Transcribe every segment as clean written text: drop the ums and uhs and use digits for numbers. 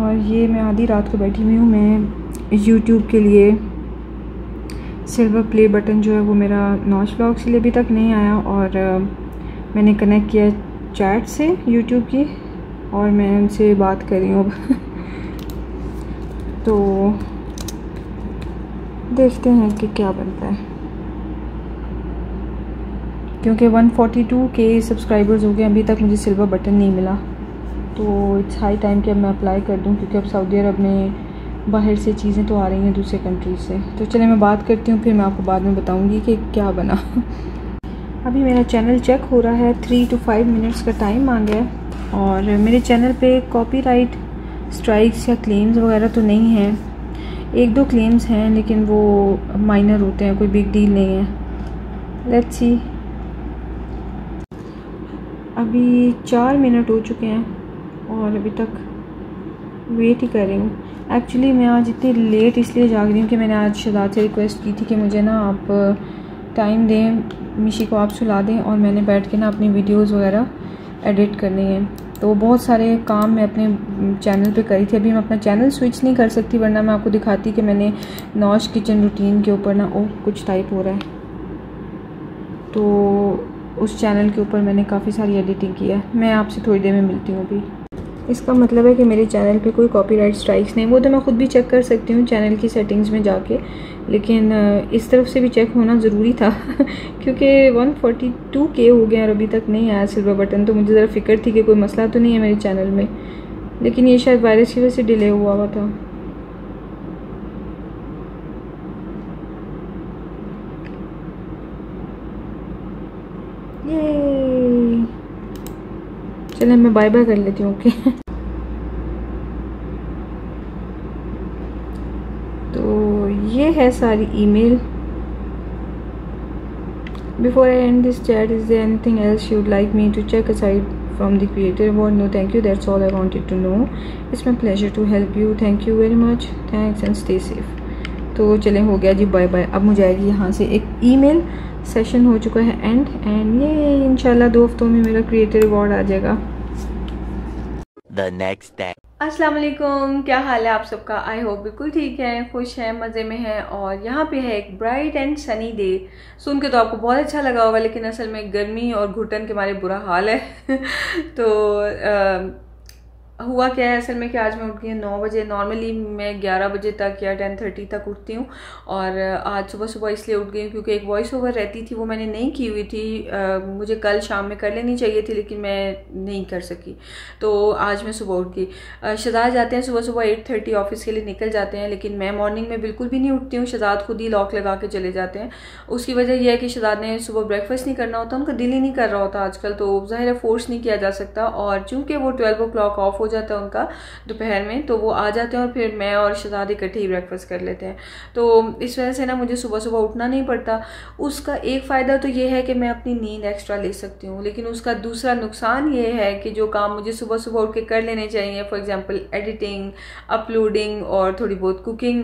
और ये मैं आधी रात को बैठी हुई हूँ। मैं यूट्यूब के लिए सिल्वर प्ले बटन जो है वो मेरा नॉच व्लॉग से अभी तक नहीं आया, और मैंने कनेक्ट किया चैट से यूट्यूब की और मैं उनसे बात कर रही हूँ अब। तो देखते हैं कि क्या बनता है, क्योंकि 142 के सब्सक्राइबर्स हो गए, अभी तक मुझे सिल्वर बटन नहीं मिला। तो इट्स हाई टाइम कि अब मैं अप्लाई कर दूं, क्योंकि अब सऊदी अरब में बाहर से चीज़ें तो आ रही हैं दूसरे कंट्रीज से। तो चलिए मैं बात करती हूँ, फिर मैं आपको बाद में बताऊँगी कि क्या बना। अभी मेरा चैनल चेक हो रहा है, 3 to 5 मिनट्स का टाइम मांगा है, और मेरे चैनल पे कॉपीराइट स्ट्राइक्स या क्लेम्स वगैरह तो नहीं हैं। 1-2 क्लेम्स हैं, लेकिन वो माइनर होते हैं, कोई बिग डील नहीं है। Let's see. अभी 4 मिनट हो चुके हैं और अभी तक वेट ही कर रही हूँ। एक्चुअली मैं आज इतनी लेट इसलिए जाग रही हूँ कि मैंने आज शहजाद से रिक्वेस्ट की थी कि मुझे ना आप टाइम दें, मिशी को आप सुला दें, और मैंने बैठ के ना अपनी वीडियोस वगैरह एडिट करनी है। तो बहुत सारे काम मैं अपने चैनल पे करी थी। अभी मैं अपना चैनल स्विच नहीं कर सकती, वरना मैं आपको दिखाती कि मैंने नौश किचन रूटीन के ऊपर ना कुछ टाइप हो रहा है, तो उस चैनल के ऊपर मैंने काफ़ी सारी एडिटिंग की है। मैं आपसे थोड़ी देर में मिलती हूँ अभी। इसका मतलब है कि मेरे चैनल पे कोई कॉपीराइट स्ट्राइक्स नहीं, वो तो मैं ख़ुद भी चेक कर सकती हूँ चैनल की सेटिंग्स में जाके, लेकिन इस तरफ से भी चेक होना ज़रूरी था क्योंकि 142 के हो गए और अभी तक नहीं आया सिल्वर बटन। तो मुझे ज़रा फिक्र थी कि कोई मसला तो नहीं है मेरे चैनल में, लेकिन ये शायद वायरस की वजह से डिले हुआ था। ये चलिए मैं बाय बाय कर लेती हूँ। ओके। तो ये है सारी email. Before I end this chat, is there anything else you would like me to check aside from the creator award? No thank you, that's all I wanted to know. It's my pleasure to help you, thank you very much, thanks and stay safe. तो चलें, हो गया जी bye bye. अब मुझे आएगी यहाँ से एक ईमेल, सेशन हो चुका है एंड ये इंशाल्लाह 2 हफ्तों में मेरा क्रिएटर अवार्ड आ जाएगा। The next day. अस्सलाम वालेकुम, क्या हाल है आप सबका? आई होप बिल्कुल ठीक है, खुश हैं, मज़े में हैं। और यहाँ पे है एक ब्राइट एंड सनी डे। सुन के तो आपको बहुत अच्छा लगा होगा, लेकिन असल में गर्मी और घुटन के मारे बुरा हाल है। तो हुआ क्या है असल में कि आज मैं उठ गई 9 बजे। नॉर्मली मैं 11 बजे तक या 10:30 तक उठती हूँ, और आज सुबह सुबह इसलिए उठ गई क्योंकि एक वॉइस ओवर रहती थी, वो मैंने नहीं की हुई थी। मुझे कल शाम में कर लेनी चाहिए थी, लेकिन मैं नहीं कर सकी, तो आज मैं सुबह उठ गई। शहजाद जाते हैं सुबह सुबह 8:30 ऑफिस के लिए निकल जाते हैं, लेकिन मैं मॉर्निंग में बिल्कुल भी नहीं उठती हूँ। शहजाद खुद ही लॉक लगा के चले जाते हैं। उसकी वजह यह है कि शहजाद ने सुबह ब्रेकफास्ट नहीं करना होता, उनका दिल ही नहीं कर रहा होता आजकल, तो ज़ाहिर है फोर्स नहीं किया जा सकता। और चूँकि वो 12 o'clock ऑफ हो जाता है उनका दोपहर में, तो वो आ जाते हैं और फिर मैं और शहजाद इकट्ठे ही ब्रेकफास्ट कर लेते हैं। तो इस वजह से ना मुझे सुबह सुबह उठना नहीं पड़ता। उसका एक फ़ायदा तो ये है कि मैं अपनी नींद एक्स्ट्रा ले सकती हूँ, लेकिन उसका दूसरा नुकसान ये है कि जो काम मुझे सुबह सुबह उठ के कर लेने चाहिए, फॉर एग्जांपल एडिटिंग, अपलोडिंग और थोड़ी बहुत कुकिंग,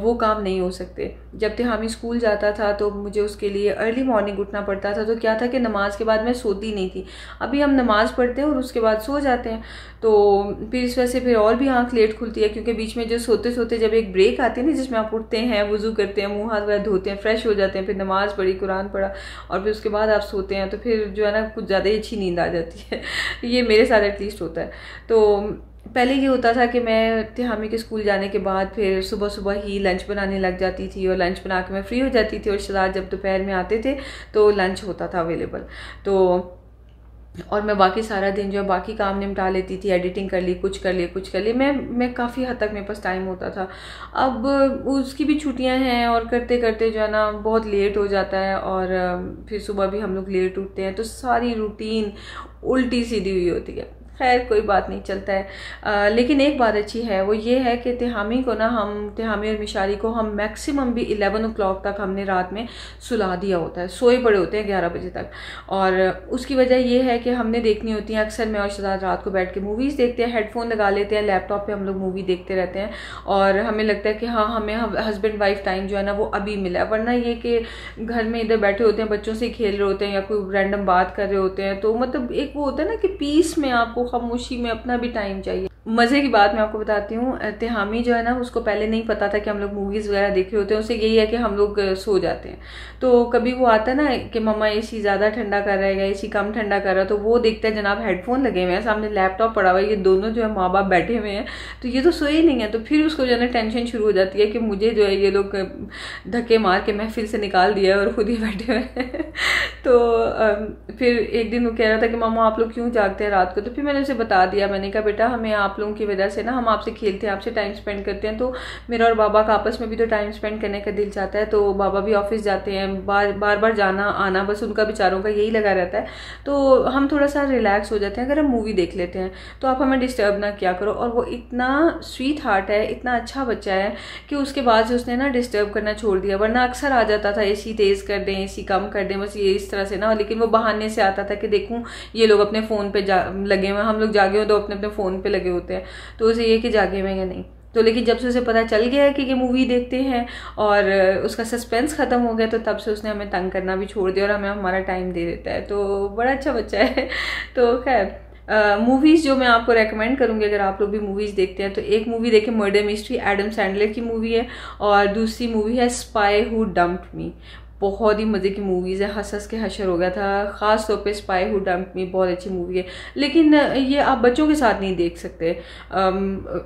वो काम नहीं हो सकते। जब तिहामी स्कूल जाता था तो मुझे उसके लिए अर्ली मॉर्निंग उठना पड़ता था, तो क्या था कि नमाज के बाद मैं सोती नहीं थी। अभी हम नमाज पढ़ते हैं और उसके बाद सो जाते हैं, तो फिर इस वजह से फिर और भी आँख लेट खुलती है, क्योंकि बीच में जो सोते सोते जब एक ब्रेक आती है ना, जिसमें आप उठते हैं, वुज़ू करते हैं, मुँह हाथ वगैरह धोते हैं, फ्रेश हो जाते हैं, फिर नमाज पढ़ी, कुरान पढ़ा, और फिर उसके बाद आप सोते हैं, तो फिर जो है ना कुछ ज़्यादा ही अच्छी नींद आ जाती है। ये मेरे साथ एटलीस्ट होता है। तो पहले ये होता था कि मैं तिहामी के स्कूल जाने के बाद फिर सुबह सुबह ही लंच बनाने लग जाती थी, और लंच बना के मैं फ्री हो जाती थी, और शहजाद जब दोपहर में आते थे तो लंच होता था अवेलेबल। तो और मैं बाकी सारा दिन जो है बाकी काम निपटा लेती थी, एडिटिंग कर ली, कुछ कर ली, मैं काफ़ी हद तक मेरे पास टाइम होता था। अब उसकी भी छुट्टियां हैं, और करते करते जो है ना बहुत लेट हो जाता है, और फिर सुबह भी हम लोग लेट उठते हैं, तो सारी रूटीन उल्टी सीधी हुई होती है। खैर कोई बात नहीं, चलता है। लेकिन एक बात अच्छी है, वो ये है कि तिहामी को ना तिहामी और मिशारी को हम मैक्सिमम भी 11 o'clock तक हमने रात में सुला दिया होता है, सोए पड़े होते हैं 11 बजे तक। और उसकी वजह ये है कि हमने देखनी होती है, अक्सर मैं और शहजाद रात को बैठ के मूवीज़ देखते हैं, हेडफोन लगा लेते हैं, लैपटॉप पे हम लोग मूवी देखते रहते हैं, और हमें लगता है कि हाँ हमें हस्बैंड वाइफ टाइम जो है ना वो अभी मिला है। वरना ये कि घर में इधर बैठे होते हैं, बच्चों से खेल रहे होते हैं या कोई रैंडम बात कर रहे होते हैं, तो मतलब एक वो होता है ना कि पीस में, आपको खामोशी में अपना भी टाइम चाहिए। मज़े की बात मैं आपको बताती हूँ, तिहामी जो है ना उसको पहले नहीं पता था कि हम लोग मूवीज़ वगैरह देख रहे होते हैं। उसे यही है कि हम लोग सो जाते हैं। तो कभी वो आता है ना कि मम्मा एसी ज़्यादा ठंडा कर रहा है या एसी कम ठंडा कर रहा है, तो वो देखता है जनाब हेडफोन लगे हुए हैं, सामने लैपटॉप पड़ा हुआ है, ये दोनों जो है माँ बाप बैठे हुए हैं, तो ये तो सोए ही नहीं है। तो फिर उसको जो है ना टेंशन शुरू हो जाती है कि मुझे जो है ये लोग धक्के मार के महफिल से निकाल दिया है और खुद ही बैठे हुए हैं। तो फिर एक दिन वो कह रहा था कि मामा आप लोग क्यों जागते हैं रात को। तो फिर मैंने उसे बता दिया, मैंने कहा बेटा हमें आप लोगों की वजह से ना, हम आपसे खेलते हैं, आपसे टाइम स्पेंड करते हैं, तो मेरा और बाबा का आपस में भी तो टाइम स्पेंड करने का दिल चाहता है। तो बाबा भी ऑफिस जाते हैं, बार बार जाना आना बस उनका बेचारों का यही लगा रहता है, तो हम थोड़ा सा रिलैक्स हो जाते हैं अगर हम मूवी देख लेते हैं, तो आप हमें डिस्टर्ब ना किया करो। और वो इतना स्वीट हार्ट है, इतना अच्छा बच्चा है कि उसके बाद से उसने ना डिस्टर्ब करना छोड़ दिया। वरना अक्सर आ जाता था एसी तेज कर दें, एसी कम कर दें, बस ये इस तरह से ना, लेकिन वो बहाने से आता था कि देखूं ये लोग अपने फ़ोन पे लगे हुए हैं, हम लोग जागे हो तो अपने अपने फ़ोन पे लगे होते हैं, तो उसे ये कि जागे हुए या नहीं। तो लेकिन जब से उसे पता चल गया है कि ये मूवी देखते हैं और उसका सस्पेंस ख़त्म हो गया, तो तब से उसने हमें तंग करना भी छोड़ दिया और हमें हमारा टाइम दे देता है। तो बड़ा अच्छा बच्चा है। तो खैर मूवीज़ जो मैं आपको रेकमेंड करूँगी अगर आप लोग भी मूवीज़ देखते हैं, तो एक मूवी देखें मर्डर मिस्ट्री, एडम सैंडलर की मूवी है, और दूसरी मूवी है स्पाई हू डम्प्ड मी। बहुत ही मज़े की मूवीज़ है, हंस हंस के हशर हो गया था। ख़ास तौर पे स्पाई हू डम्प्ड मी बहुत अच्छी मूवी है, लेकिन ये आप बच्चों के साथ नहीं देख सकते।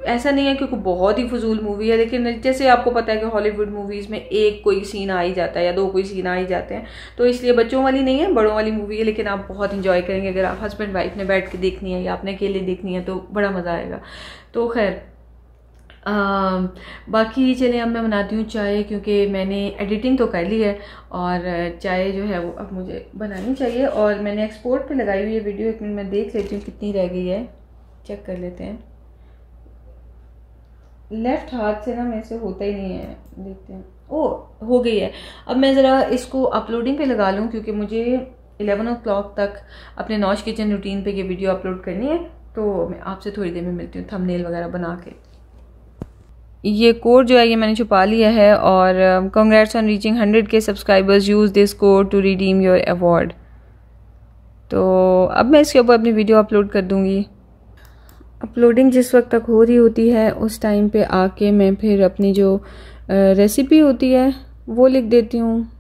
ऐसा नहीं है कि बहुत ही फजूल मूवी है, लेकिन जैसे आपको पता है कि हॉलीवुड मूवीज़ में एक कोई सीन आ ही जाता है या दो कोई सीन आ ही जाते हैं, तो इसलिए बच्चों वाली नहीं है, बड़ों वाली मूवी है। लेकिन आप बहुत इंजॉय करेंगे अगर आप हस्बैंड वाइफ ने बैठ के देखनी है या आपने अकेले देखनी है, तो बड़ा मज़ा आएगा। तो खैर बाकी चलिए अब मैं बनाती हूँ चाय, क्योंकि मैंने एडिटिंग तो कर ली है और चाय जो है वो अब मुझे बनानी चाहिए। और मैंने एक्सपोर्ट पे लगाई हुई है वीडियो, एक मिनट मैं देख लेती हूँ कितनी रह गई है, चेक कर लेते हैं। लेफ़्ट हाथ से ना मेरे से होता ही नहीं है, देखते हैं। ओ हो गई है। अब मैं ज़रा इसको अपलोडिंग पे लगा लूँ, क्योंकि मुझे 11 o'clock तक अपने नौश किचन रूटीन पे ये वीडियो अपलोड करनी है। तो मैं आपसे थोड़ी देर में मिलती हूँ थंबनेल वगैरह बना के। ये कोड जो है ये मैंने छुपा लिया है, और congrats on reaching 100K subscribers, use this code to redeem your award. तो अब मैं इसके ऊपर अपनी वीडियो अपलोड कर दूँगी। अपलोडिंग जिस वक्त तक हो रही होती है उस टाइम पे आके मैं फिर अपनी जो रेसिपी होती है वो लिख देती हूँ।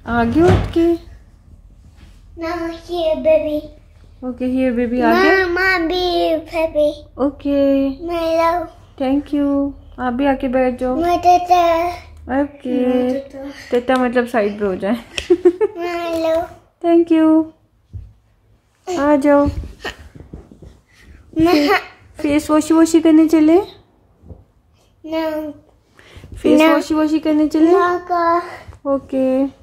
आगे उठ के ओके हियर बेबी आगे ओके थैंक यू। आप भी आके बैठ जाओ। ओके टेटा मतलब साइड पे हो जाए। Thank you. आ जाओ फेस वॉशी करने चले। फेस वॉशी करने चले। ओके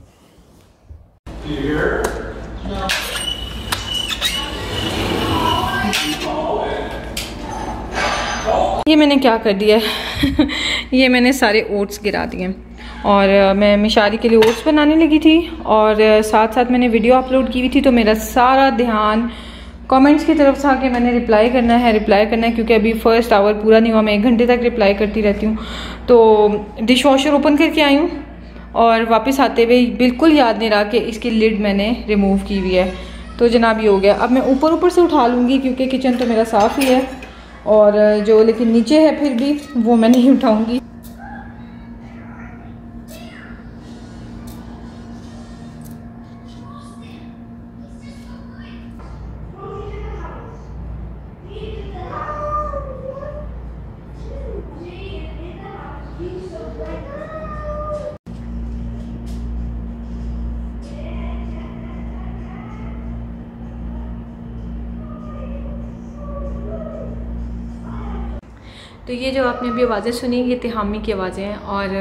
ये मैंने क्या कर दिया है ये मैंने सारे ओट्स गिरा दिए, और मैं मिशारी के लिए ओट्स बनाने लगी थी, और साथ साथ मैंने वीडियो अपलोड की हुई थी। तो मेरा सारा ध्यान कमेंट्स की तरफ था कि मैंने रिप्लाई करना है, क्योंकि अभी फर्स्ट आवर पूरा नहीं हुआ, मैं 1 घंटे तक रिप्लाई करती रहती हूँ। तो डिश वॉशर ओपन करके आई हूँ, और वापस आते हुए बिल्कुल याद नहीं रहा कि इसकी लिड मैंने रिमूव की हुई है। तो जनाब ये हो गया। अब मैं ऊपर से उठा लूँगी, क्योंकि किचन तो मेरा साफ़ ही है, और जो लेकिन नीचे है फिर भी वो मैं नहीं उठाऊंगी। तो ये जो आपने अभी आवाज़ें सुनी ये तिहामी की आवाज़ें हैं, और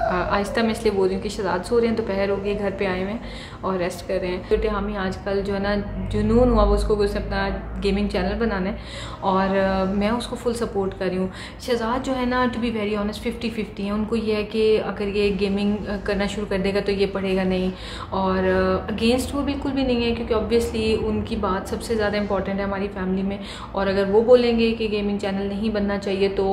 आहिस्ता मैं इसलिए बोल रही हूँ कि शहजाद सो रहे हैं, दोपहर हो गई, घर पे आए हुए हैं और रेस्ट कर रहे हैं। तो तिहामी आजकल जो है ना जुनून हुआ वो उसको उसने अपना गेमिंग चैनल बनाना है, और मैं उसको फुल सपोर्ट कर रही हूँ। शहजाद जो है ना टू बी वेरी ऑनेस्ट 50-50 है। उनको ये है कि अगर ये गेमिंग करना शुरू कर देगा तो ये पढ़ेगा नहीं, और अगेंस्ट वो बिल्कुल भी नहीं है, क्योंकि ऑब्वियसली उनकी बात सबसे ज़्यादा इंपॉर्टेंट है हमारी फैमिली में। और अगर वो बोलेंगे कि गेमिंग चैनल नहीं बनना चाहिए तो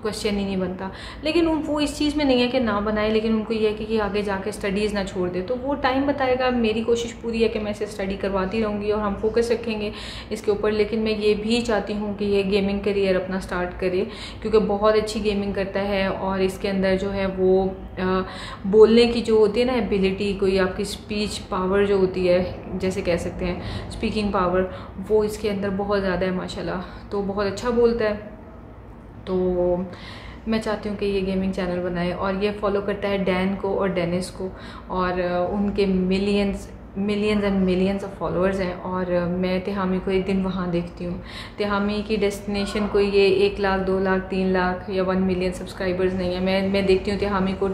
क्वेश्चन ही नहीं बनता। लेकिन वो इस चीज़ में नहीं है कि ना बनाए, लेकिन उनको ये है कि आगे जाके स्टडीज़ ना छोड़ दे, तो वो टाइम बताएगा। मेरी कोशिश पूरी है कि मैं इसे स्टडी करवाती रहूँगी और हम फोकस रखेंगे इसके ऊपर। लेकिन मैं ये भी चाहती हूँ कि ये गेमिंग करियर अपना स्टार्ट करे, क्योंकि बहुत अच्छी गेमिंग करता है और इसके अंदर जो है वो बोलने की जो होती है ना एबिलिटी, कोई आपकी स्पीच पावर जो होती है, जैसे कह सकते हैं स्पीकिंग पावर, वो इसके अंदर बहुत ज़्यादा है माशाल्लाह। तो बहुत अच्छा बोलता है। तो मैं चाहती हूँ कि ये गेमिंग चैनल बनाए, और ये फॉलो करता है डैन को और डेनिस को, और उनके millions and millions of followers हैं। और मैं तिहामी को एक दिन वहाँ देखती हूँ। तिहामी की डेस्टिनेशन कोई ये 1 लाख 2 लाख 3 लाख या 1 मिलियन सब्सक्राइबर्स नहीं है। मैं देखती हूँ तिहामी को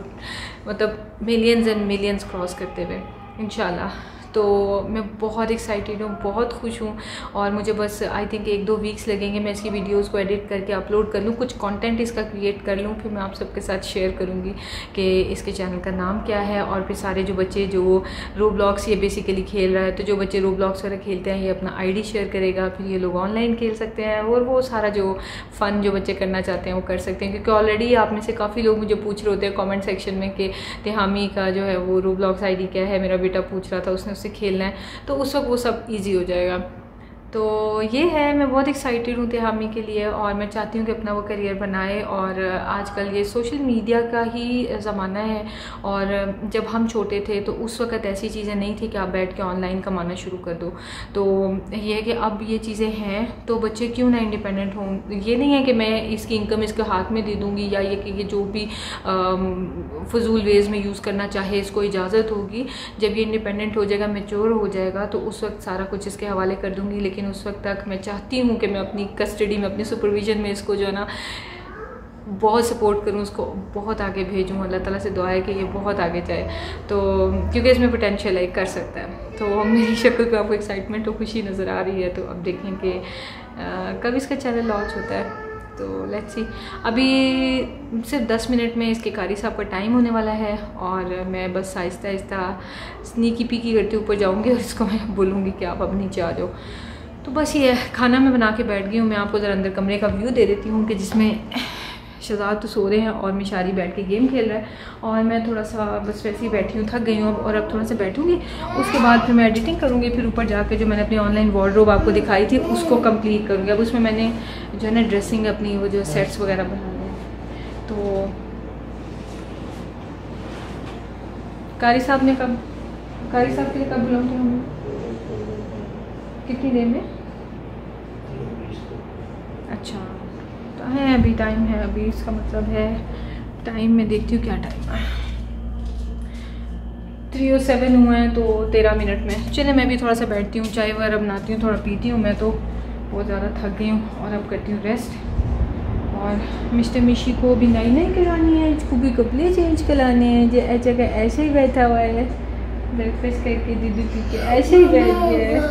मतलब मिलियंस एंड मिलियंस क्रॉस करते हुए इंशाल्लाह। तो मैं बहुत एक्साइटेड हूँ, बहुत खुश हूँ, और मुझे बस आई थिंक 1-2 वीक्स लगेंगे मैं इसकी वीडियोस को एडिट करके अपलोड कर लूँ, कुछ कंटेंट इसका क्रिएट कर लूँ, फिर मैं आप सबके साथ शेयर करूँगी कि इसके चैनल का नाम क्या है। और फिर सारे जो बच्चे जो रोब्लॉक्स ये बेसिकली खेल रहा है, तो जो बच्चे रोब्लॉक्स वगैरह खेलते हैं ये अपना ID शेयर करेगा, फिर ये लोग ऑनलाइन खेल सकते हैं, और वो सारा जो फ़न जो बच्चे करना चाहते हैं वो कर सकते हैं। क्योंकि ऑलरेडी आप में से काफ़ी लोग मुझे पूछ रहे होते हैं कॉमेंट सेक्शन में कि तिहामी का जो है वो रोब्लॉक्स ID क्या है, मेरा बेटा पूछ रहा था, उसने से खेलना है, तो उस वक्त वो सब इजी हो जाएगा। तो ये है, मैं बहुत एक्साइटेड हूँ तिहामी के लिए, और मैं चाहती हूँ कि अपना वो करियर बनाए। और आजकल ये सोशल मीडिया का ही ज़माना है, और जब हम छोटे थे तो उस वक़्त ऐसी चीज़ें नहीं थी कि आप बैठ के ऑनलाइन कमाना शुरू कर दो। तो ये है कि अब ये चीज़ें हैं, तो बच्चे क्यों ना इंडिपेंडेंट हों। ये नहीं है कि मैं इसकी इनकम इसके हाथ में दे दूँगी, या ये कि ये जो भी फजूल वेज़ में यूज़ करना चाहे इसको इजाज़त होगी। जब ये इंडिपेंडेंट हो जाएगा, मैच्योर हो जाएगा, तो उस वक्त सारा कुछ इसके हवाले कर दूँगी। लेकिन उस वक्त तक मैं चाहती हूँ कि मैं अपनी कस्टडी में, अपनी सुपरविजन में इसको जो है ना बहुत सपोर्ट करूँ, उसको बहुत आगे भेजूँ। अल्लाह ताला से दुआ है कि ये बहुत आगे जाए, तो क्योंकि इसमें पोटेंशियल है, कर सकता है। तो मेरी शक्ल पे आपको एक्साइटमेंट और खुशी नज़र आ रही है, तो अब देखें कि कब इसका चैनल लॉन्च होता है। तो लेट्स सी। अभी सिर्फ 10 मिनट में इसके कारी साहब का टाइम होने वाला है, और मैं बस आहिस्ता आहिस्ता स्नीकी पीकी करते ऊपर जाऊँगी, और इसको मैं बोलूँगी कि आप अब नीचे आ जाओ। तो बस ये खाना मैं बना के बैठ गई हूँ। मैं आपको ज़रा अंदर कमरे का व्यू दे देती हूँ कि जिसमें शहजाद तो सो रहे हैं और मिशारी बैठ के गेम खेल रहा है, और मैं थोड़ा सा बस वैसे ही बैठी हूँ, थक गई हूँ और अब थोड़ा सा बैठूँगी। उसके बाद फिर मैं एडिटिंग करूँगी, फिर ऊपर जाके जो मैंने अपनी ऑनलाइन वार्डरोब आपको दिखाई थी उसको कंप्लीट करूँगी। अब उसमें मैंने जो है ना ड्रेसिंग अपनी वो जो सेट्स वगैरह बनाने हैं। तो कारी साहब के लिए कब बुलाऊँ हमें, कितनी देर में? अच्छा, तो है अभी टाइम है, अभी इसका मतलब है टाइम में देखती हूँ क्या टाइम है। 3:07 हुआ है, तो 13 मिनट में। चले मैं भी थोड़ा सा बैठती हूँ, चाय वगैरह बनाती हूँ, थोड़ा पीती हूँ। मैं तो बहुत ज़्यादा थक गई हूँ, और अब करती हूँ रेस्ट। और मिस्टर मिशी को भी नई करानी है, इसको भी कपड़े चेंज कराने हैं। जो जगह ऐसे ही बैठा हुआ है, ब्रेकफास्ट करके दूध पी के ऐसे ही बैठ गया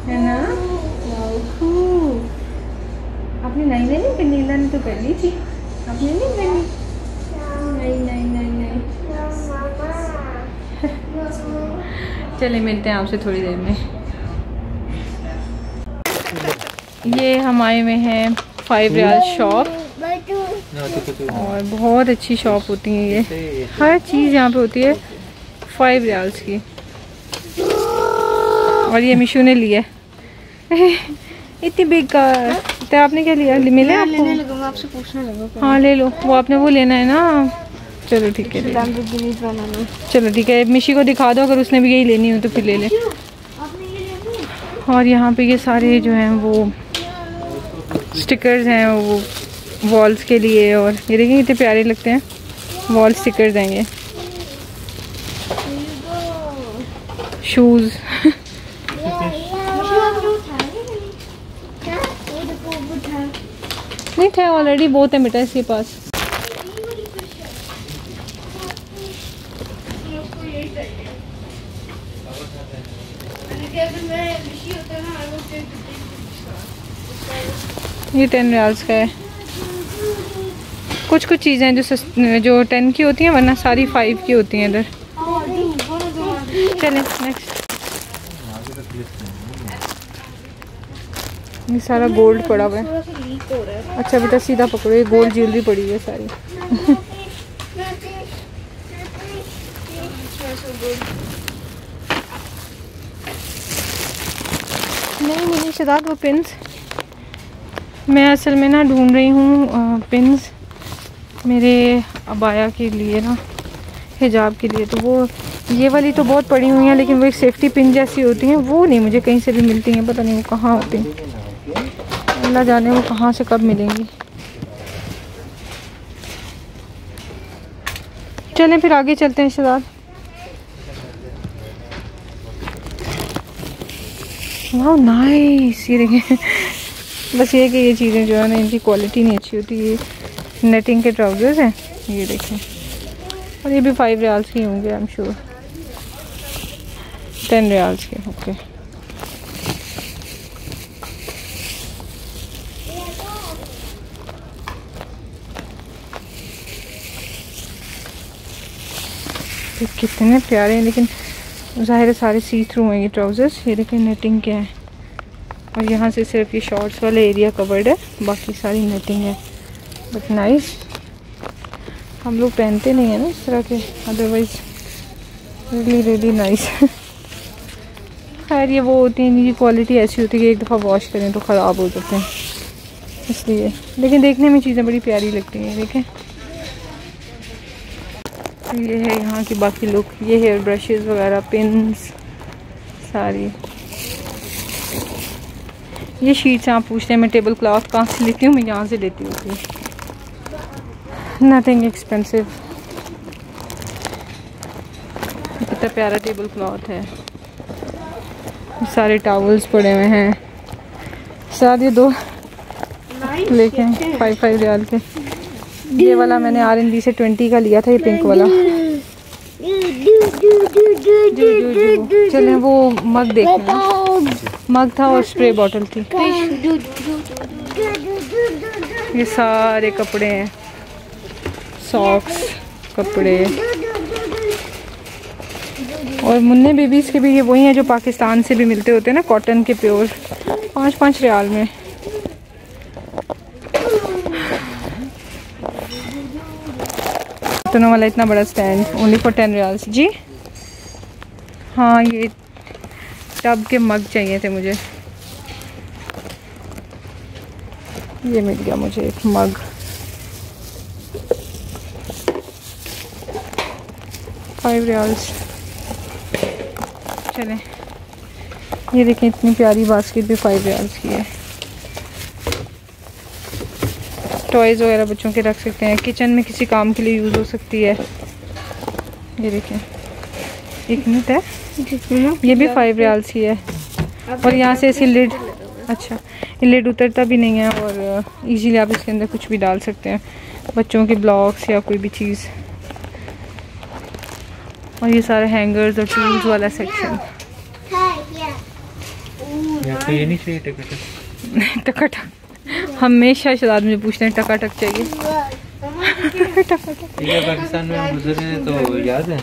है ना। आपने नहीं नीला ने तो कर ली थी, आपने नहीं करनी? नहीं। चले मिलते हैं आपसे थोड़ी देर में। ये हम आए हुए हैं 5 रियाल शॉप, और बहुत अच्छी शॉप होती है ये, हर चीज़ यहाँ पे होती है 5 रियाल्स की। और ये मिशू ने लिया इतनी बेकार। तो आपने क्या लिया? मिले आपको? लेने लगा, मैं आपसे पूछने लगा। हाँ ले लो, वो आपने वो लेना है ना। चलो ठीक है, चलो ठीक है, मिशी को दिखा दो, अगर उसने भी यही लेनी हो तो फिर ले ले। और यहाँ पे ये सारे जो हैं वो स्टिकर्स हैं वो वॉल्स के लिए, और ये देखिए कितने प्यारे लगते हैं, वॉल स्टिकर्स हैं ये। शूज़ नहीं थे, ऑलरेडी बहुत है बेटा इसके पास। ये 10 रियाल्स का है। कुछ चीज़ें जो 10 की होती हैं, वरना सारी 5 की होती हैं इधर। चलें नेक्स्ट। ये सारा गोल्ड पड़ा हुआ है। अच्छा बेटा सीधा पकड़ो, ये गोल्ड ज्वेलरी पड़ी हुई है सारी। नहीं मुझे शदाद वो पिन्स, मैं असल में ना ढूंढ रही हूँ पिन्स मेरे अबाया के लिए ना, हिजाब के लिए। तो वो ये वाली तो बहुत पड़ी हुई हैं, लेकिन वो एक सेफ्टी पिन जैसी होती हैं, वो नहीं मुझे कहीं से भी मिलती हैं। पता नहीं वो कहाँ होती हैं, अल्लाह जाने वो कहाँ से कब मिलेंगी। चलें फिर आगे चलते हैं शहजाद। वाह नाइस, ये देखें। बस ये कि ये चीज़ें जो है ना इनकी क्वालिटी नहीं अच्छी होती। ये नेटिंग के ट्राउज़र्स हैं, ये देखें, और ये भी 5 रियाल्स के होंगे आई एम श्योर, 10 रियाल्स के। ओके तो कितने प्यारे हैं, लेकिन ज़ाहिर है सारे सी थ्रू हैं ये ट्राउज़र्स। ये देखें नेटिंग के हैं, और यहाँ से सिर्फ ये शॉर्ट्स वाले एरिया कवर्ड है, बाकी सारी नेटिंग है। बट नाइस, हम लोग पहनते नहीं है ना इस तरह के, अदरवाइज रियली रियली नाइस। खैर ये वो होती है, इनकी क्वालिटी ऐसी होती है कि एक दफ़ा वॉश करें तो ख़राब हो जाते हैं, इसलिए। लेकिन देखने में चीज़ें बड़ी प्यारी लगती हैं। देखें ये है यहाँ की बाकी लुक, ये हेयर ब्रशेस वगैरह, पिन्स सारी। ये शीट्स आप पूछते हैं मैं टेबल क्लॉथ कहाँ से लेती हूँ, मैं यहाँ से लेती हूँ, नथिंग एक्सपेंसिव। कितना प्यारा टेबल क्लॉथ है, सारे टॉवल्स पड़े हुए हैं साथ। ये 2 लेके 5 रियाल के। ये वाला मैंने R&B से 20 का लिया था, ये पिंक वाला। चलें वो मग देखें, मग था और स्प्रे बॉटल थी। ये सारे कपड़े हैं, सॉक्स कपड़े, और मुन्ने बेबीज़ के भी ये वही हैं जो पाकिस्तान से भी मिलते होते हैं ना, कॉटन के प्योर, 5-5 रियाल में। दोनों वाला इतना बड़ा स्टैंड ओनली फॉर 10 रियाल्स। जी हाँ, ये टब के मग चाहिए थे मुझे, ये मिल गया मुझे एक मग। 5 रियाल्स। चलें ये देखें, इतनी प्यारी बास्केट भी 5 रियाल्स की है। टॉयज़ वगैरह बच्चों के रख सकते हैं, किचन में किसी काम के लिए यूज़ हो सकती है। ये देखें, एक मिनट है, ये भी 5 रियाल्स ही है। और यहाँ से इसकी लिड, अच्छा ये लिड उतरता भी नहीं है, और इजीली आप इसके अंदर कुछ भी डाल सकते हैं, बच्चों के ब्लॉक्स या कोई भी चीज़। और ये सारे हैंगर्स और टूल्स वाला सेक्शन। ये नहीं चाहिए टकाटक? टकाटक हमेशा शहजाद मुझे पूछते हैं टकाटक चाहिए। पाकिस्तान में गुजरे तो याद है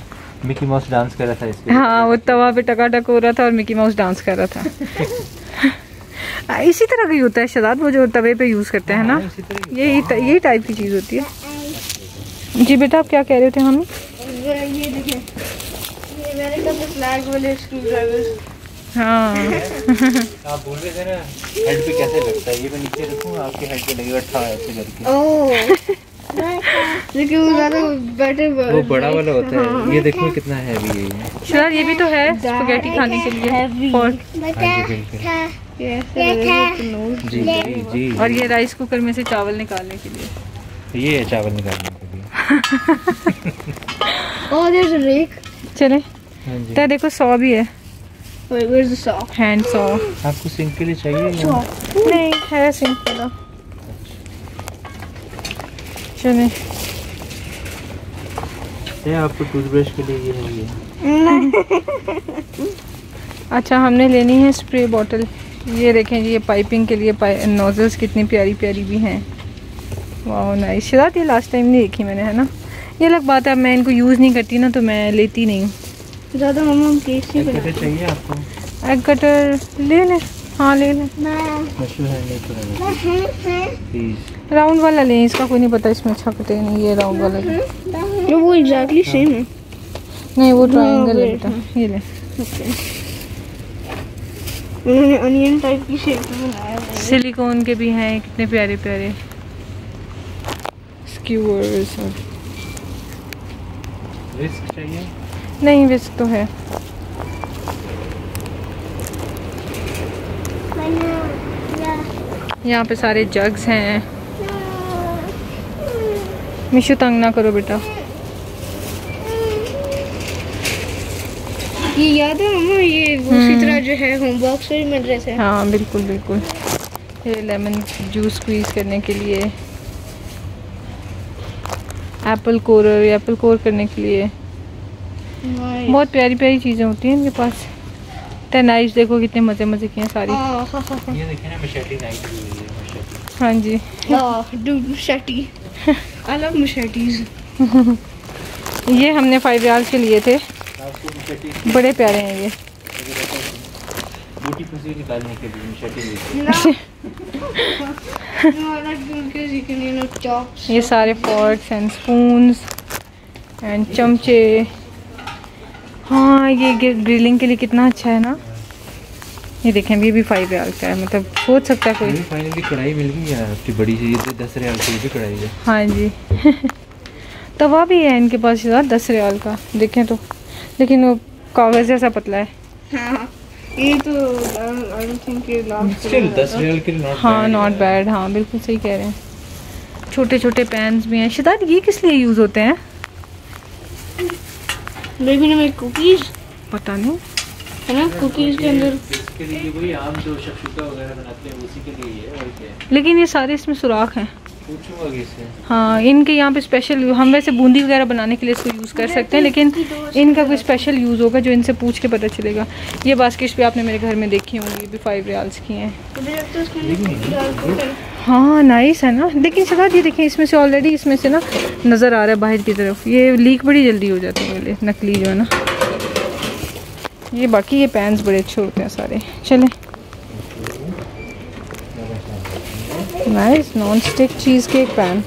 मिकी माउस डांस कर रहा था इस पे। हाँ वो तवा पे टकाटक हो रहा था और मिकी माउस डांस कर रहा था। इसी तरह का ही होता है शहजाद, वो जो तवे पे यूज़ करते हैं ना, यही टाइप की चीज़ होती है। जी बेटा आप क्या कह रहे थे हमें? ये देखें, ये मैंने कहा फ्लैग वाले स्क्रू ड्राइवर्स। हाँ आप बोल रहे थे ना हेड पे कैसे लगता है, ये मैं नीचे रखूँ आपके हेड पे लगेगा ठा ऐसे करके। ओह लेकिन वो ज़्यादा बेटर, वो बड़ा वाला होता है। ये देखो कितना हैवी है ये। शहजाद ये भी तो है स्पैगेटी खाने के लिए। जी जी जी। और ये राइस कुकर में से चावल निकालने के लिए, ये है चावल निकालने के लिए। Oh there is a rack. चले हाँ जी। तो देखो 100 भी है, Wait, where's the saw? Hand 100 आपको सिंक के लिए चाहिए या? नहीं है सिंक वाला। चले ये आपको टूथब्रश के लिए ये है ये। अच्छा हमने लेनी है स्प्रे बॉटल। ये देखें जी, ये पाइपिंग के लिए नोजल्स कितनी प्यारी प्यारी भी हैं। वाह नाइस। शहजाद ये लास्ट टाइम नहीं देखी मैंने, है ना। ये अलग बात है, मैं इनको यूज़ नहीं करती ना तो मैं लेती नहीं हूँ ज़्यादा। मम्मा हम केक नहीं कटर चाहिए आपको? एग कटर ले लें। हाँ ले लें। मशहूर है नहीं तो प्लीज। राउंड वाला लें, इसका कोई नहीं पता इसमें अच्छा कटे नहीं। ये राउंड वाला लें। वो एग्जैक्टली सेम है। नहीं वो ट्रायंगल है बेटा, ये ले। उन्होंने अनियन टाइप की शेप में बनाया है। सिलिकॉन के भी हैं, कितने प्यारे प्यारे स्क्यूअर्स। रिस्क चाहिए? नहीं विस्क तो है। यहाँ पे सारे जग्स हैं। मिशु तंग ना करो बेटा। ये याद है मम्मा, ये उसी तरह जो है होम बॉक्स में मिल रहे थे। हाँ बिल्कुल बिल्कुल। ये लेमन जूस स्क्वीज करने के लिए, एप्पल कोर करने के लिए। बहुत प्यारी प्यारी चीज़ें होती हैं इनके पास। नाइफ देखो कितने मज़े मज़े की हैं सारी। ये देखिए ना मशेटी नाइफ भी है, मशेटी। हाँ जी। डूड मशेटी। I love मशेटीज। ये हमने 5 रियाल के लिए थे, आपको मशेटी बड़े प्यारे हैं ये। बूटी फंसी निकालने के लिए मशेटी ये सारे फॉर्क्स एंड स्पून्स एंड चमचे। हाँ ये ग्रिलिंग के लिए कितना अच्छा है ना। ये देखें ये भी 5 रियाल का है, मतलब सोच सकता है कोई। फाइनली कढ़ाई मिल गई है आपकी बड़ी सी। ये तो 10 रियाल की भी कढ़ाई है। हाँ जी। तवा भी है इनके पास यार 10 रियाल का, देखें तो, लेकिन वो कागज़ जैसा पतला है। हाँ, ये तो आई डोंट थिंक ये लास्ट स्टिल 10 रियाल के लिए हाँ नॉट बैड। हाँ बिल्कुल सही कह रहे हैं। छोटे छोटे पैन्स भी हैं। शिदात ये किस लिए यूज़ होते हैं? बेबी ने कुकीज पता नहीं है ना, कुकीज के अंदर इसके लिए वही आम जो शक्शुका वगैरह बनाते हैं उसी के लिए है। और क्या है, लेकिन ये सारे इसमें सुराख हैं। पूछूंगा किससे। हाँ इनके यहाँ पे स्पेशल, हम वैसे बूंदी वगैरह बनाने के लिए इसको यूज़ कर सकते हैं, लेकिन इनका कोई स्पेशल यूज़ होगा जो इनसे पूछ के पता चलेगा। ये बास्केट्स भी आपने मेरे घर में देखी होंगी, ये भी 5 रियाल्स की हैं। हाँ नाइस है ना। लेकिन शदाद ये देखें, इसमें से ऑलरेडी इसमें से ना नज़र आ रहा है बाहर की तरफ। ये लीक बड़ी जल्दी हो जाती है पहले, नकली जो है ना ये। बाकी ये पैन्स बड़े अच्छे होते हैं सारे। चलें nice non stick cheese cake pan.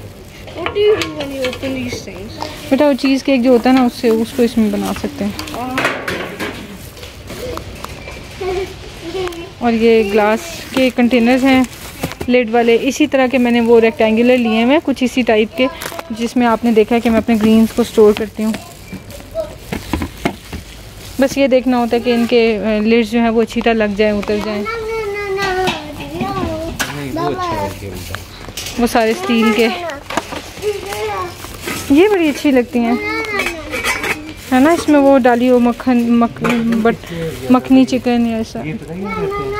What do you do when you open these things? बेटा वो चीज़ केक जो होता है ना उससे उसको इसमें बना सकते हैं। और ये ग्लास के कंटेनर्स हैं लिड वाले, इसी तरह के मैंने वो रेक्टेंगुलर लिए हैं कुछ इसी टाइप के, जिसमें आपने देखा है कि मैं अपने ग्रीन्स को स्टोर करती हूँ। बस ये देखना होता है कि इनके लिड्स जो हैं वो अच्छी तरह लग जाए, उतर जाएं। वो अच्छा है वो सारे स्टील के, ये बड़ी अच्छी लगती हैं है ना। इसमें वो डाली हो मखनी चिकन या ऐसा। ये पता क्या करते हैं,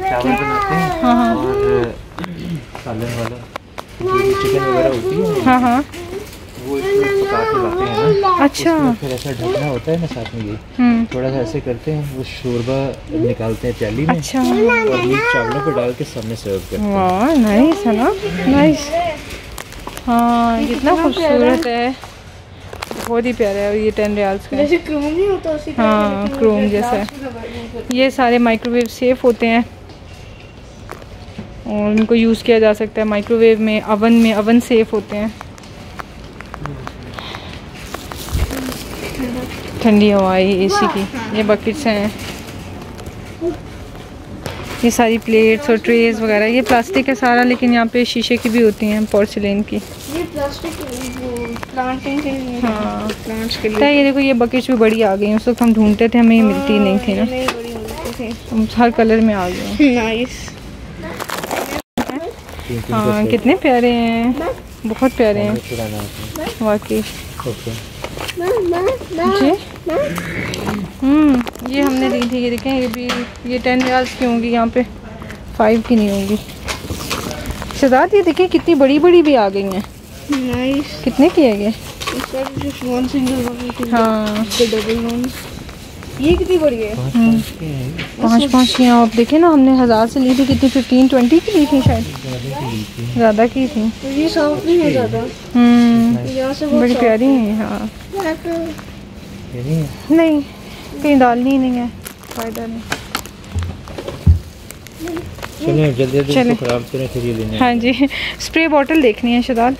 चावल बनाते हैं। हाँ हाँ और सालन वाला जो चिकन वगैरह होती है हाँ हाँ वो इसमें पका के लाते हैं ना। अच्छा फिर ऐसा ढकना होता है ना साथ में, ये थोड़ा सा ऐसे करते हैं, वो शोरबा निकालते हैं प्याली में। अच्छा और मीट चावलों पे डाल के सामने सर्व करते हैं। वाह नाइस है ना, नाइस। हाँ कितना खूबसूरत है, बहुत ही प्यारा है। और ये 10 रियाल्स का है। जैसे क्रोम नहीं होता उसी तरह। हाँ क्रोम जैसा है। ये सारे माइक्रोवेव सेफ होते हैं और इनको यूज़ किया जा सकता है माइक्रोवेव में, अवन सेफ होते हैं। ठंडी हवा आई एसी की। ये बकेट्स हैं, ये सारी प्लेट्स और ट्रेज वगैरह। ये प्लास्टिक है सारा, लेकिन यहाँ पे शीशे की भी होती हैं, पोर्सिलेन की। ये प्लास्टिक प्लांटिंग के लिए। हाँ प्लांट्स के तो ये देखो ये बकेट्स भी बड़ी आ गई हैं। उस वक्त हम ढूंढते थे, हमें ये मिलती नहीं थी ना। नहीं बड़ी होती हम हर कलर में आ गए हैं। नाइस। हाँ कितने प्यारे हैं, बहुत प्यारे हैं वाकई जी। ये हमने ली थी, ये देखें ये भी, ये 10 रियाल्स की होंगी, यहाँ पे 5 की नहीं होंगी। शहजाद ये देखें कितनी बड़ी बड़ी भी आ गई हैं। नाइस। कितने की है ये? हाँ ये कितनी बड़ी है? 5 की। आप देखें ना, हमने 1000 से ली थी, कितनी 15-20 की ली थी शायद, ज़्यादा की थी। तो ये सॉफ्ट नहीं हो जाता। यहाँ से बड़ी प्यारी है। हाँ नहीं कहीं डालनी ही नहीं है, फायदा नहीं। चलिए जल्दी जल्दी चलें। इसको खराब करें फिर ये लेने। हाँ जी, स्प्रे बॉटल देखनी है शादाब।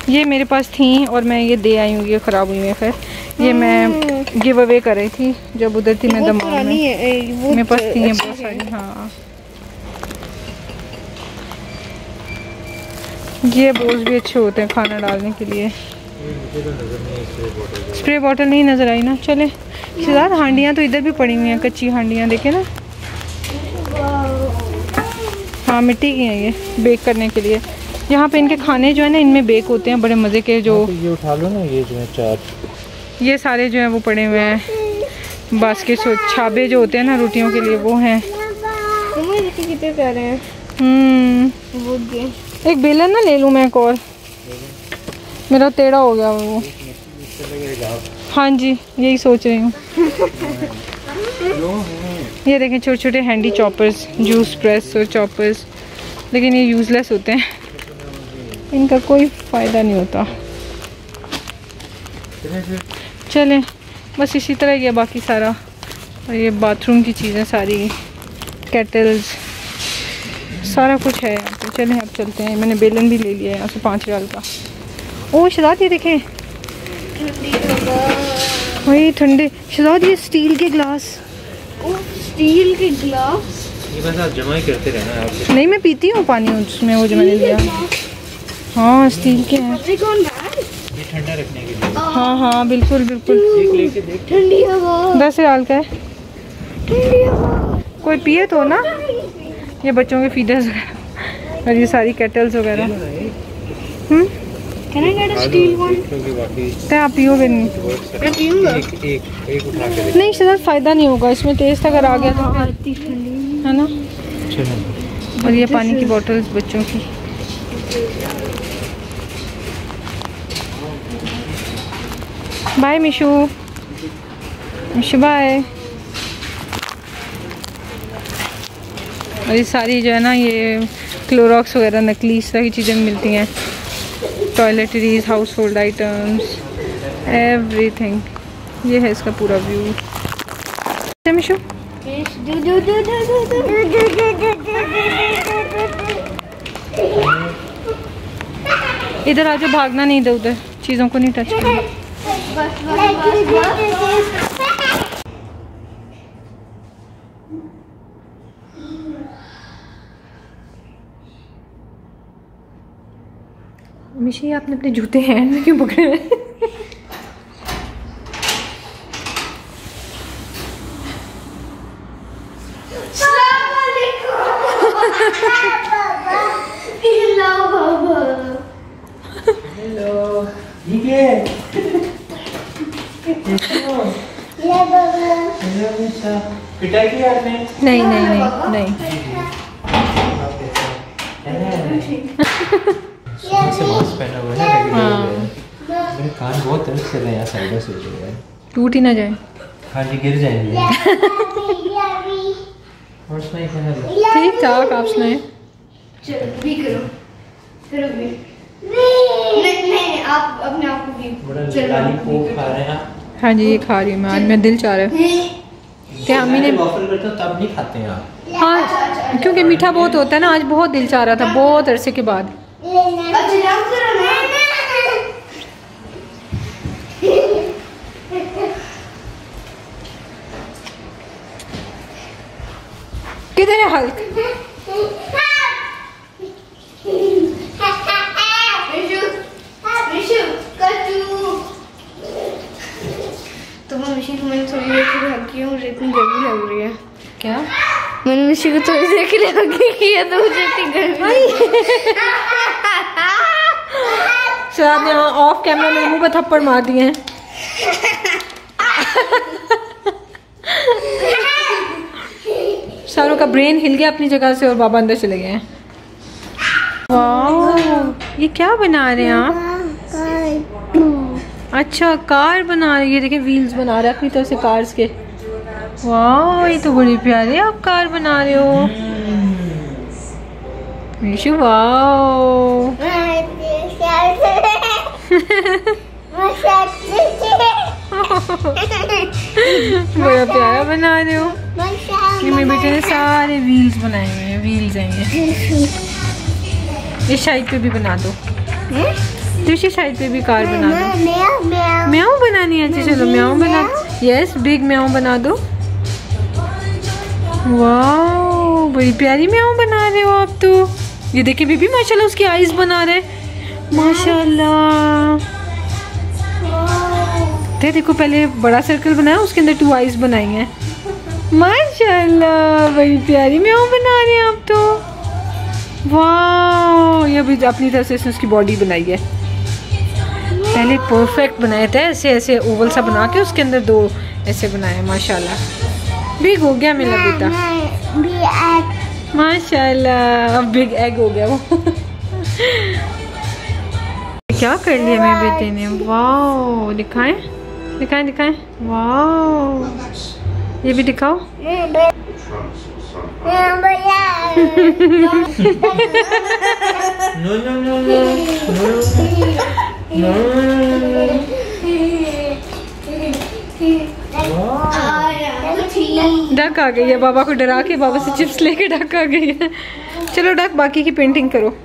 ये मेरे पास थी और मैं ये दे आई हूँ, ये ख़राब हुई है। फिर ये मैं गिव अवे कर रही थी जब उधर थी मैं दमाम में। मेरे पास थी हैं बहुत सारी। हाँ, ये बोल्स भी अच्छे होते हैं खाना डालने के लिए। मुझे तो नजर नहीं स्प्रे बॉटल। स्प्रे बॉटल नहीं नज़र आई ना। चले शादाब, हांडियाँ तो इधर भी पड़ी हुई हैं, कच्ची हांडियाँ देखे ना। हाँ, मिट्टी की हैं ये, बेक करने के लिए। यहाँ पे इनके खाने जो है ना, इनमें बेक होते हैं बड़े मज़े के। जो ये उठा लो ना, ये जो है 4 ये सारे जो हैं वो पड़े हुए हैं। बास्केट छाबे जो होते हैं ना रोटियों के लिए, वो हैं। कितने प्यारे हैं। एक बेलन ना ले लूँ मैं एक और, मेरा टेढ़ा हो गया वो। हाँ जी, यही सोच रही हूँ। ये देखें छोटे छोटे हैंडी चॉपर्स, जूस प्रेस और चॉपर्स, लेकिन ये यूज़लेस होते हैं, इनका कोई फ़ायदा नहीं होता। चलें, बस इसी तरह ही है बाकी सारा। और ये बाथरूम की चीज़ें सारी, केटल्स, सारा कुछ है यहाँ पे। चलें अब चलते हैं। मैंने बेलन भी ले लिया है यहाँ से 5 रियाल का। ओ शादाब, ये देखें, वही ठंडे। शादाब, ये स्टील के ग्लास। स्टील के ग्लास। ये बस आप जमा ही करते रहना आप। नहीं, मैं पीती हूँ पानी उसमें, वो जो मैंने लिया। हाँ, स्टील के हैं। ये ठंडा रखने के लिए। हाँ हाँ, बिल्कुल बिल्कुल। एक लेके देख। ठंडी हवा। 10 रियाल का है। ठंडी हवा। कोई पिए तो ना। ये बच्चों के फीडर्स वगैरह और ये सारी केटल्स वगैरह। Can I get a steel one? क्योंकि बाकी तो आप पियोगे नहीं? मैं पीऊंगा। एक उठा के देख। नहीं शायद फ़ायदा नहीं होगा इसमें, टेस्ट अगर आ गया तो फिर, इतनी ठंडी। है ना। चलो। और ये पानी की बॉटल्स बच्चों की। Bye Mishu, Mishu bye. और ये सारी जो है ना, ये क्लोरॉक्स वगैरह नकली इस तरह की चीज़ें मिलती हैं। Toiletries, house hold items, everything. ये है इसका पूरा व्यू। मिशू, इधर आ जाओ, भागना नहीं, इधर उधर चीज़ों को नहीं टच करना। मिशी, आपने अपने जूते हैंड में क्यों पकड़े हैं? हेलो, ठीक है। पिटाई की आपने? नहीं नहीं नहीं नहीं। से मास्क पहना हुआ है ना, मेरे कान बहुत दर्द कर रहे हैं साइडों से जो है। टूट ही ना जाए। हाँ जी, गिर जाएंगे। और सुनाइए क्या हाल है? ठीक ठाक, आप सुनाए। चलो भी करो, करो भी। नहीं, आप अपने आप को भी। बड़ा लॉलीपॉप खा रहे हैं आप? हाँ जी, ये खा रही हूँ मैं आज, मेरा दिल चाह रहा है। क्या अम्मी ने ऑफर करता तब नहीं खाते हैं आप? हाँ, क्योंकि मीठा बहुत होता है ना, आज बहुत दिल चाह रहा था, बहुत अरसे के बाद। किधर है हल्क? तो मिशी को मैंने थोड़ी देर के लिए हक किया, मुझे इतनी गर्मी लग रही है। क्या? मैंने मिशी को थोड़ी देर के लिए हक किया तो मुझे इतनी गर्मी। शायद यहाँ ऑफ कैमरा मेरे मुंह पे थप्पड़ मार दिए हैं। शाहरुख का ब्रेन हिल गया अपनी जगह से और बाबा अंदर चले गए हैं। वाह, ये क्या बना रहे हैं आप? अच्छा, कार बना रहे हैं। ये देखें, व्हील्स बना रहे हैं अपनी तरफ से कार्स के। वाह, ये तो बड़ी प्यारी आप कार बना रहे हो मिशू। वाह, बड़ा प्यारा बना रहे हो। ये मेरे बेटे ने सारे व्हील्स बनाए हुए हैं, व्हील्स हैं ये। इस साइड पे भी बना दो, दूसरी साइड पे भी कार बना दो। म्याऊ बनानी है, अच्छा चलो म्याऊ बना। यस, बिग म्याऊ बना दो। वाह, बड़ी प्यारी म्याऊ बना रहे हो आप तो। ये देखिए बेबी, माशाल्लाह उसकी आईज बना रहे, माशाल्लाह। देखो पहले बड़ा सर्कल बनाया, उसके अंदर 2 आईज बनाई हैं। माशाल्लाह, बड़ी प्यारी म्याऊ बना रहे हैं आप तो। वाह, ये भी अपनी तरफ से इसने उसकी बॉडी बनाई है। पहले परफेक्ट बनाए थे, ऐसे ऐसे ओवल सा बना के उसके अंदर 2 ऐसे बनाए। माशाल्लाह, बिग हो गया मेरा बेटा। माशाल्लाह, अब बिग एग हो गया वो। क्या कर लिया मेरे बेटे ने। वाह, दिखाएं दिखाएं दिखाएं। वाह, ये भी दिखाओ। No no no no no duck आ गई है, बाबा को डरा के बाबा से चिप्स लेके डक आ गई है। चलो डक, बाकी की पेंटिंग करो।